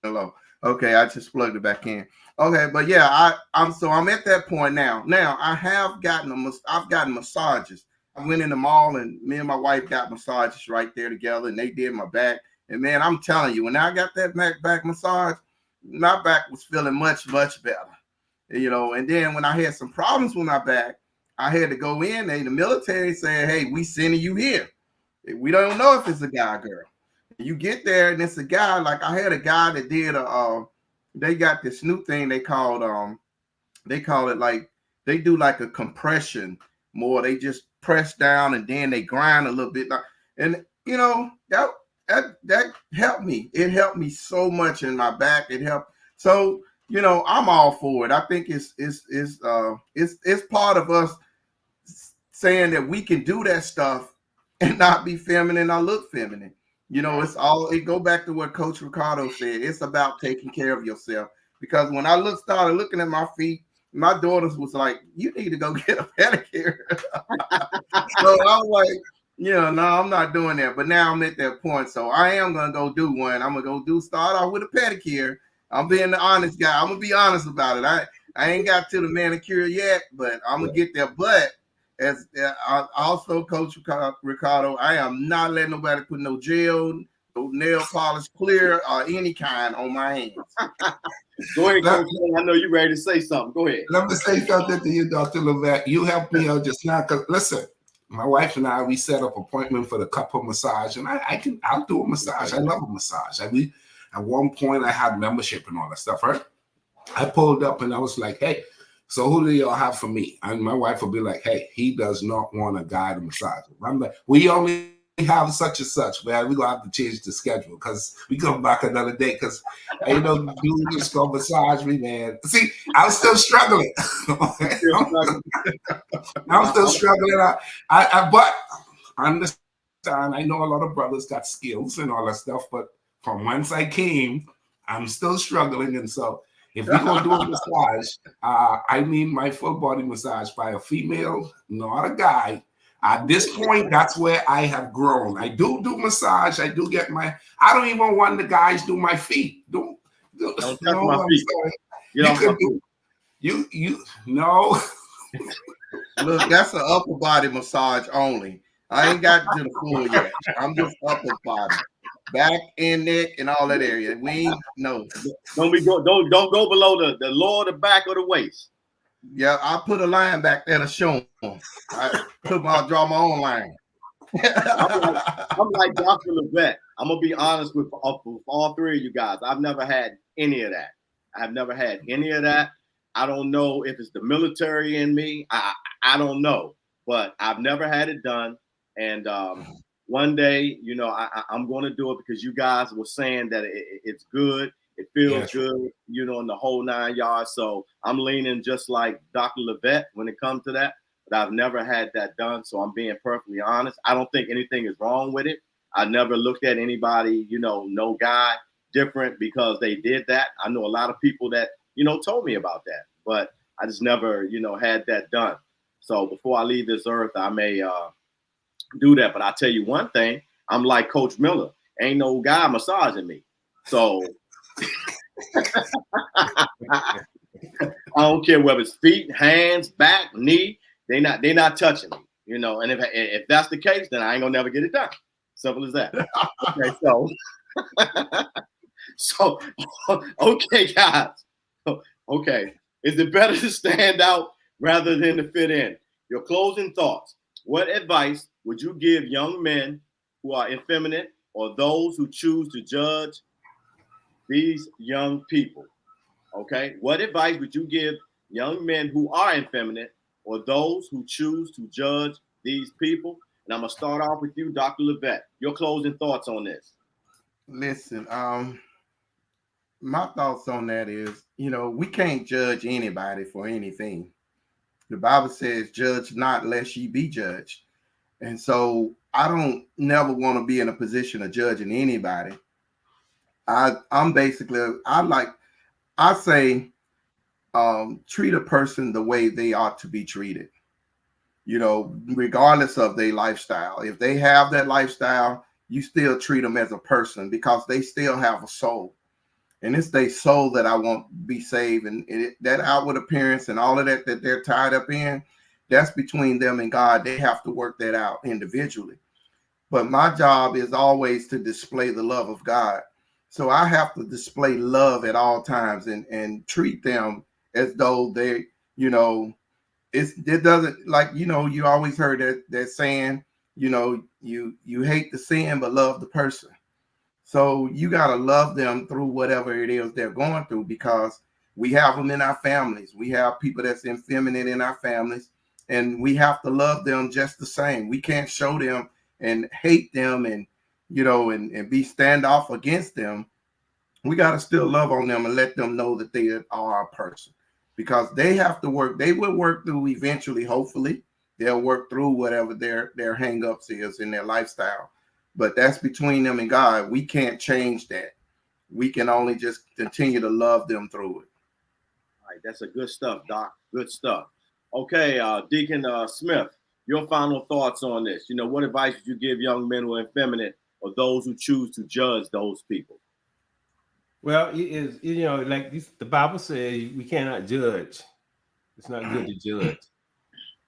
low. Okay, I just plugged it back in. Okay, but yeah, I'm at that point now. Now I've gotten massages. I went in the mall and me and my wife got massages right there together, and they did my back. And man, I'm telling you, when I got that back massage, my back was feeling much better. And then when I had some problems with my back, I had to go in. The military said, "Hey, we sending you here. We don't know if it's a guy or girl." You get there and it's a guy. Like I had a guy that did they got this new thing they call it like they do like a compression more. They just press down and then they grind a little bit. And that helped me. It helped me so much in my back. It helped. So I'm all for it. I think it's part of us saying that we can do that stuff and not be feminine or look feminine. It go back to what Coach Ricardo said. It's about taking care of yourself. Because when I started looking at my feet, my daughters was like, "You need to go get a pedicure." So I was like, no, I'm not doing that. But now I'm at that point. So I am gonna go do one. I'm gonna start off with a pedicure. I'm being the honest guy. I'm gonna be honest about it. I ain't got to the manicure yet, but I'm gonna get there. But as also Coach Ricardo, I am not letting nobody put no gel, no nail polish, clear, or any kind on my hands. Go ahead, Coach. I know you're ready to say something. Go ahead. Let me say something to you, Dr. Levesque. You helped me out just now. Because listen, my wife and I, we set up appointment for the couple massage, and I'll do a massage. I love a massage. At one point I had membership and all that stuff, right? I pulled up and I was like, "Hey, so who do y'all have for me?" And my wife will be like, "Hey, he does not want a guy to massage him." I'm like, "We only have such and such, man. We're gonna have to change the schedule because we come back another day because you just go massage me, man." See, I'm still struggling. I'm still struggling. But I understand. I know a lot of brothers got skills and all that stuff, but from whence I came, I'm still struggling. And so if we're gonna do a massage, I mean my full body massage by a female, not a guy. At this point, that's where I have grown. I do massage. I do get I don't even want the guys do my feet. Don't touch my feet. No. Look, that's an upper body massage only. I ain't got to the full yet. I'm just upper body, back and neck and all that area. We ain't no. Don't go below the lower, the back, or the waist. Yeah, I put a line back there to show them. I'll draw my own line. I'm like Dr. Levesque. I'm gonna be honest with all three of you guys. I've never had any of that. I don't know if it's the military in me. I don't know, but I've never had it done. And one day, I'm going to do it because you guys were saying that it's good. It feels good, in the whole 9 yards. So I'm leaning just like Dr. Levesque when it comes to that. But I've never had that done. So I'm being perfectly honest. I don't think anything is wrong with it. I never looked at anybody, no guy different because they did that. I know a lot of people that, told me about that. But I just never, had that done. So before I leave this earth, I may do that. But I'll tell you one thing. I'm like Coach Miller. Ain't no guy massaging me. So I don't care whether it's feet, hands, back, knee. They're not touching me, And if that's the case, then I ain't gonna never get it done. Simple as that. Okay, so okay, guys. Okay, is it better to stand out rather than to fit in? Your closing thoughts. What advice would you give young men who are effeminate or those who choose to judge these young people? Okay, what advice would you give young men who are effeminate or those who choose to judge these people? And I'm gonna start off with you, Dr. Levesque. Your closing thoughts on this. Listen, my thoughts on that is, we can't judge anybody for anything. The Bible says, judge not lest ye be judged. And so I don't never want to be in a position of judging anybody. I'm basically, I say, treat a person the way they ought to be treated, regardless of their lifestyle. If they have that lifestyle, you still treat them as a person because they still have a soul. And it's their soul that I want to be saved. And that outward appearance and all of that they're tied up in, that's between them and God. They have to work that out individually. But my job is always to display the love of God. So I have to display love at all times and treat them as though they, it doesn't, like, you always heard that saying, you hate the sin, but love the person. So you got to love them through whatever it is they're going through, because we have them in our families. We have people that's effeminate in our families, and we have to love them just the same. We can't show them and hate them and, and be standoff against them. We got to still love on them and let them know that they are a person, because they have to work. They will work through eventually. Hopefully they'll work through whatever their hangups is in their lifestyle. But that's between them and God. We can't change that. We can only just continue to love them through it. All right, that's a good stuff, Doc. Good stuff. Okay, Deacon Smith, your final thoughts on this. What advice would you give young men who are effeminate or those who choose to judge those people? Well, it is, like the Bible says, we cannot judge. It's not good to judge.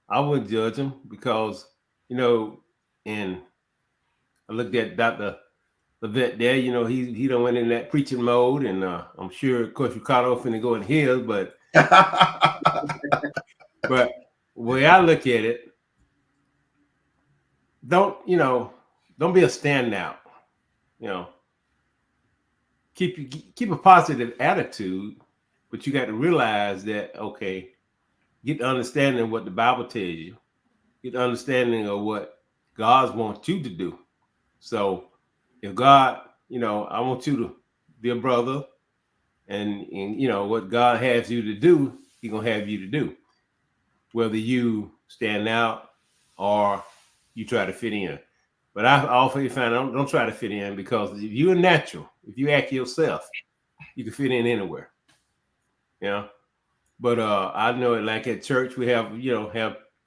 I wouldn't judge them because, and I looked at Dr. Levette there, he done went in that preaching mode, and I'm sure, of course, Ricardo finna go in his, but but the way I look at it, don't be a standout, keep a positive attitude, but you got to realize that, okay, get the understanding of what the Bible tells you, get the understanding of what God wants you to do. So if God, I want you to be a brother, and what God has you to do, He's gonna have you to do, whether you stand out or you try to fit in. But I often find don't try to fit in, because if you're natural, if you act yourself, you can fit in anywhere. But I know it, like at church we have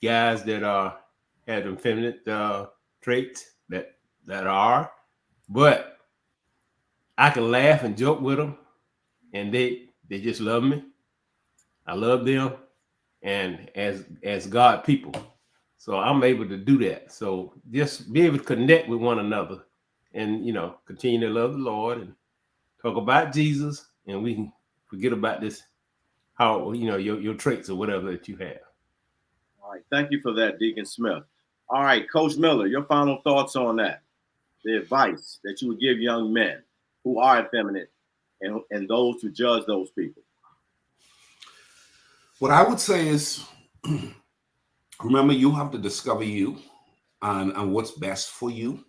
guys that have effeminate traits that are, but I can laugh and joke with them, and they just love me. I love them, and as God people, so I'm able to do that. So just be able to connect with one another, and continue to love the Lord and talk about Jesus, and we can forget about this, how your traits or whatever that you have. All right, thank you for that, Deacon Smith. All right, Coach Miller, your final thoughts on that, the advice that you would give young men who are effeminate and those who judge those people. What I would say is, remember, you have to discover you and what's best for you,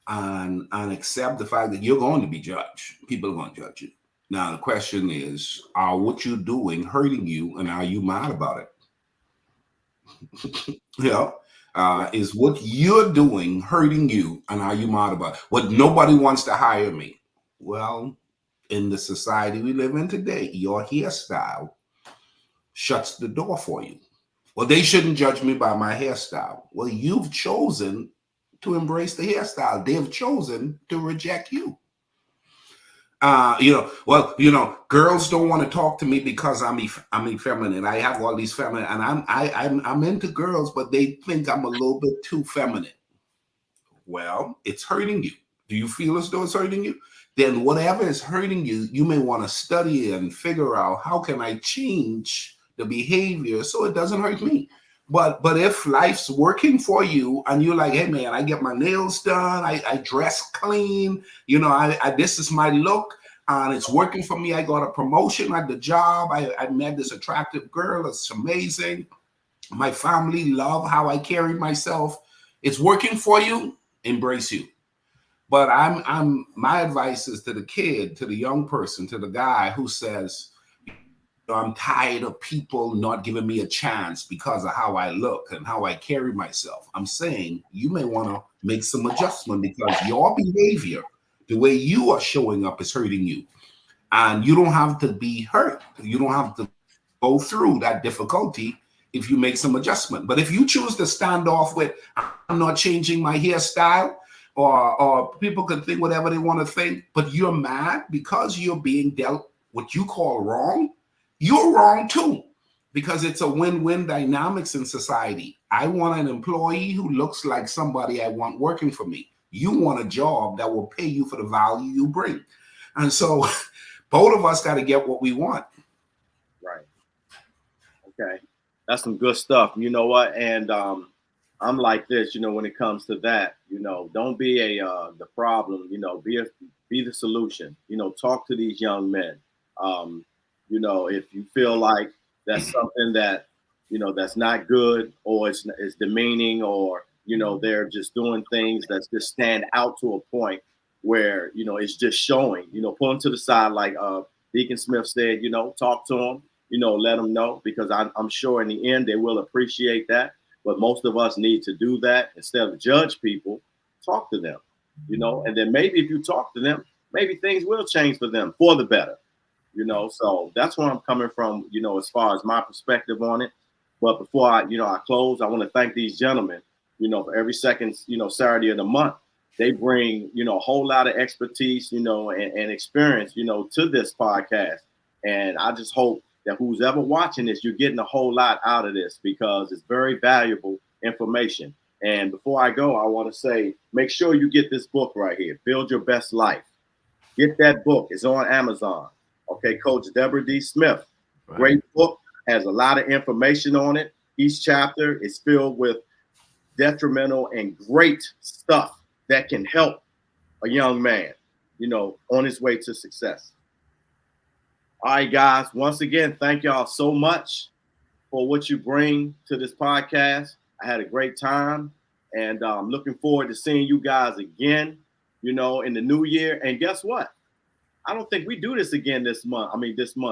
and accept the fact that you're going to be judged. People are going to judge you. Now, the question is, are what you're doing hurting you, and are you mad about it? Is what you're doing hurting you, and are you mad about it? What, nobody wants to hire me. Well, in the society we live in today, your hairstyle shuts the door for you. Well, they shouldn't judge me by my hairstyle. Well, you've chosen to embrace the hairstyle. They've chosen to reject you. Girls don't want to talk to me because I'm effeminate. I have all these feminine, and I'm into girls, but they think I'm a little bit too feminine. Well, it's hurting you. Do you feel as though it's hurting you? Then whatever is hurting you, you may want to study and figure out, how can I change the behavior so it doesn't hurt me? But if life's working for you and you're like, hey man, I get my nails done, I dress clean, this is my look, and it's working for me. I got a promotion at the job. I met this attractive girl. It's amazing. My family love how I carry myself. It's working for you. Embrace you. But my advice is to the kid, to the young person, to the guy who says, I'm tired of people not giving me a chance because of how I look and how I carry myself. I'm saying you may want to make some adjustment because your behavior, the way you are showing up, is hurting you. And you don't have to be hurt. You don't have to go through that difficulty if you make some adjustment. But if you choose to stand off with, I'm not changing my hairstyle, or people can think whatever they want to think, but you're mad because you're being dealt what you call wrong, you're wrong too, because it's a win-win dynamics in society. I want an employee who looks like somebody I want working for me. You want a job that will pay you for the value you bring. And so both of us got to get what we want. Right. Okay. That's some good stuff. You know what? And I'm like this, when it comes to that, don't be the problem, be the solution, talk to these young men. If you feel like that's something that, that's not good, or it's demeaning, or, they're just doing things that just stand out to a point where, it's just showing, pull them to the side, like Deacon Smith said, talk to them, let them know, because I'm sure in the end they will appreciate that. But most of us need to do that instead of judge people, talk to them, and then maybe if you talk to them, maybe things will change for them for the better, so that's where I'm coming from, as far as my perspective on it. But before I close, I want to thank these gentlemen, for every second, Saturday of the month, they bring, a whole lot of expertise, and experience, to this podcast. And I just hope that who's ever watching this, you're getting a whole lot out of this, because it's very valuable information. And before I go, I want to say, make sure you get this book right here, Build Your Best Life. Get that book. It's on Amazon. Okay, Coach Deborah D. Smith. Right. Great book. Has a lot of information on it. Each chapter is filled with detrimental and great stuff that can help a young man, on his way to success. All right, guys. Once again, thank y'all so much for what you bring to this podcast. I had a great time, and I'm looking forward to seeing you guys again, in the new year. And guess what? I don't think we do this again this month.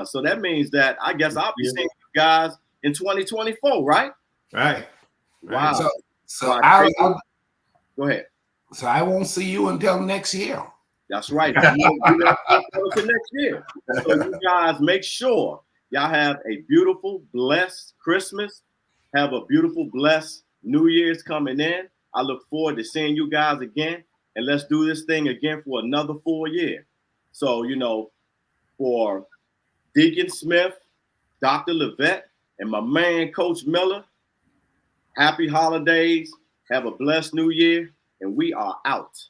So that means that I guess I'll be seeing you guys in 2024, right? Right. Wow. So go ahead. So I won't see you until next year. That's right. To next year. So you guys make sure y'all have a beautiful, blessed Christmas. Have a beautiful, blessed New Year's coming in. I look forward to seeing you guys again. And let's do this thing again for another full year. So, for Deacon Smith, Dr. Levette, and my man, Coach Miller, happy holidays. Have a blessed New Year. And we are out.